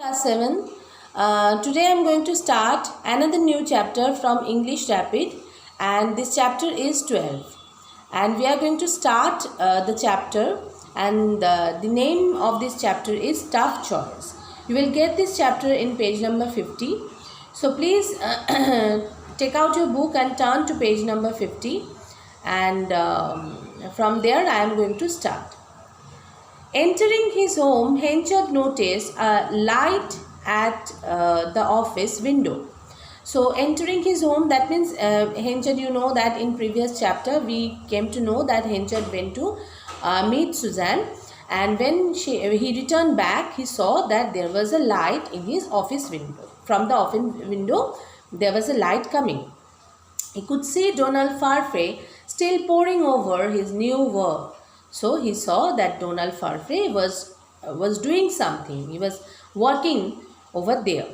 Class 7. Today I am going to start another new chapter from English Rapid, and this chapter is 12, and we are going to start the chapter, and the name of this chapter is Tough Choice. You will get this chapter in page number 50. So please take out your book and turn to page number 50, and from there I am going to start. Entering his home, Henchard noticed a light at the office window. So entering his home, that means Henchard, you know that in previous chapter we came to know that Henchard went to meet Suzanne, and when he returned back, he saw that there was a light in his office window. From the office window, there was a light coming. He could see Donald Farfrae still poring over his new work. So he saw that Donald Farfrae was doing something. He was working over there.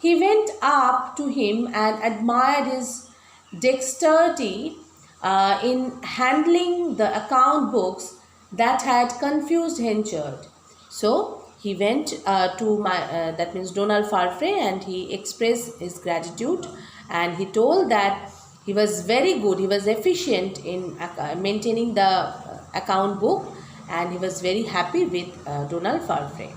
He went up to him and admired his dexterity in handling the account books that had confused Henchard. So he went to that means Donald Farfrae, and he expressed his gratitude, and he told that he was very good, he was efficient in maintaining the account book, and he was very happy with Donald Farfrae.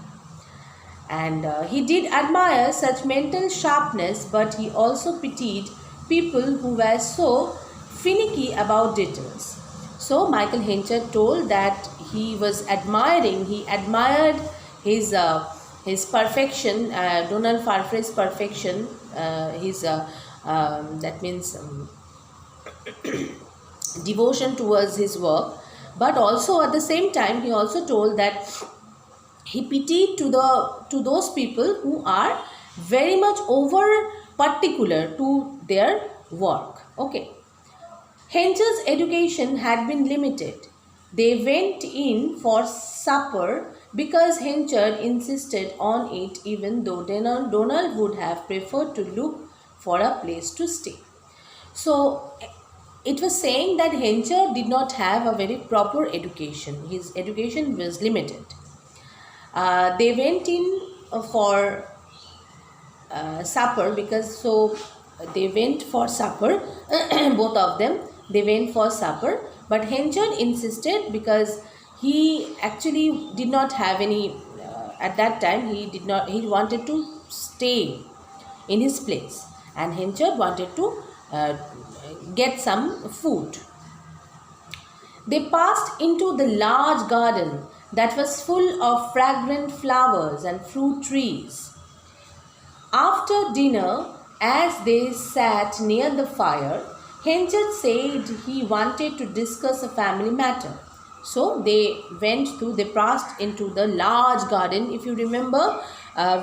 And he did admire such mental sharpness, but he also pitied people who were so finicky about details. So Michael Henchard told that he admired his perfection, Donald Farfrae's perfection, that means devotion towards his work, but also at the same time he also told that he pitied to those people who are very much over particular to their work. Okay. Henchard's education had been limited. They went in for supper because Henchard insisted on it, even though Donald would have preferred to look for a place to stay. So it was saying that Henchard did not have a very proper education. His education was limited. They went in for supper they went for supper, both of them, they went for supper, but Henchard insisted because he actually did not have any, at that time he wanted to stay in his place, and Henchard wanted to get some food. They passed into the large garden that was full of fragrant flowers and fruit trees. After dinner, as they sat near the fire, Henchard said he wanted to discuss a family matter. So they passed into the large garden. If you remember,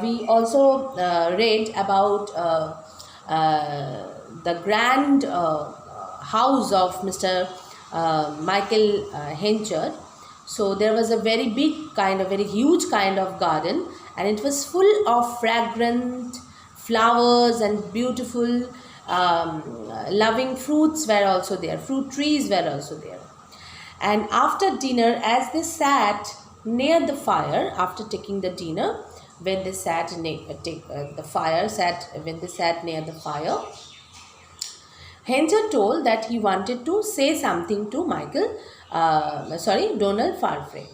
we also read about the grand house of Mr. Michael Henchard. So there was a very huge kind of garden, and it was full of fragrant flowers and beautiful loving fruits were also there. Fruit trees were also there. And after dinner, as they sat near the fire, after taking the dinner, when they sat near the fire, Henchard told that he wanted to say something to Donald Farfrae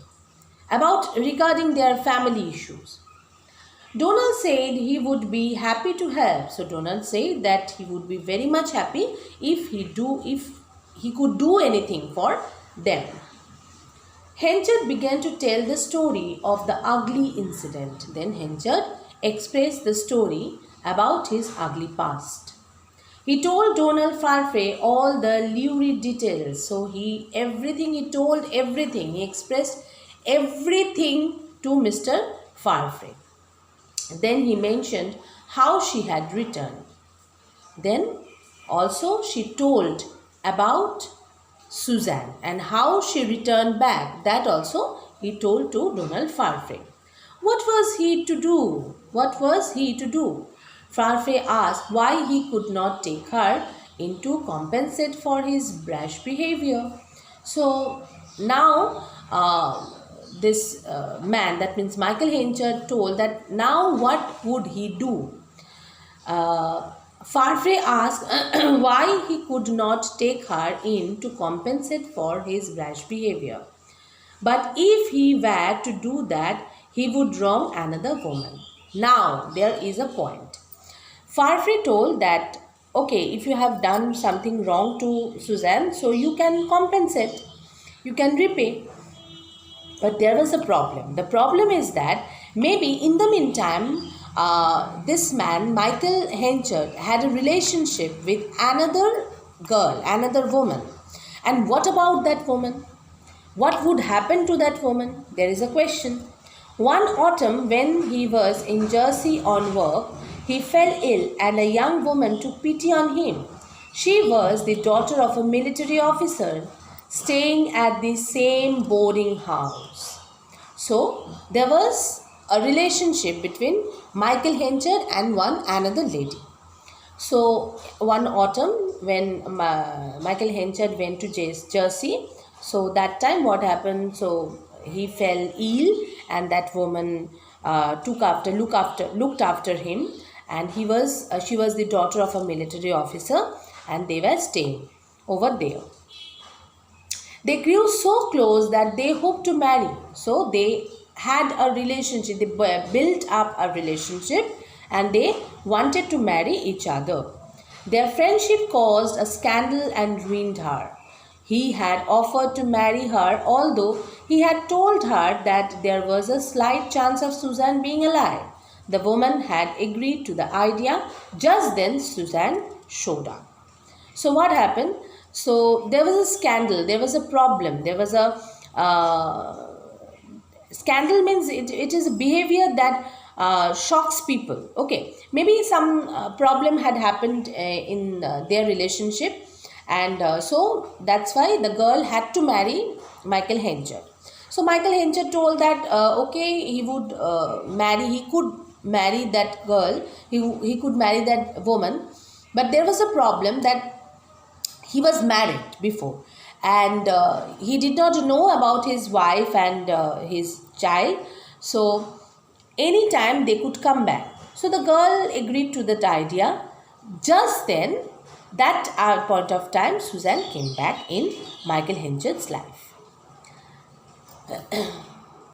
regarding their family issues. Donald said he would be happy to help. So Donald said that he would be very much happy if he could do anything for them. Henchard began to tell the story of the ugly incident. Then Henchard expressed the story about his ugly past. He told Donald Farfrae all the lurid details. So he told everything. He expressed everything to Mr. Farfrae. Then he mentioned how she had returned. Then also she told about Suzanne and how she returned back. That also he told to Donald Farfrae. What was he to do? Farfrae asked why he could not take her in to compensate for his brash behavior. So now this man, that means Michael Henchard, told that now what would he do? Farfrae asked why he could not take her in to compensate for his rash behavior. But if he were to do that, he would wrong another woman. Now, there is a point. Farfrae told that, okay, if you have done something wrong to Suzanne, so you can compensate, you can repay. But there was a problem. The problem is that maybe in the meantime, this man, Michael Henchard, had a relationship with another girl, another woman. And what about that woman? What would happen to that woman? There is a question. One autumn, when he was in Jersey on work, he fell ill and a young woman took pity on him. She was the daughter of a military officer staying at the same boarding house. So, there was a relationship between Michael Henchard and one another lady. So, one autumn when Michael Henchard went to Jersey, so that time what happened? So he fell ill, and that woman looked after him, and she was the daughter of a military officer, and they were staying over there. They grew so close that they hoped to marry. So they had a relationship. They built up a relationship, and they wanted to marry each other. Their friendship caused a scandal and ruined her. He had offered to marry her, although he had told her that there was a slight chance of Suzanne being alive. The woman had agreed to the idea. Just then, Suzanne showed up. So what happened? So there was a scandal, there was a problem, there was a scandal means it is a behavior that shocks people. Okay, maybe some problem had happened in their relationship, and so that's why the girl had to marry Michael Henchard. So Michael Henchard told that okay, he would he could marry that girl, he could marry that woman, but there was a problem that he was married before, and he did not know about his wife and his child. So anytime they could come back. So the girl agreed to that idea. Just then, that point of time, Suzanne came back in Michael Henchard's life.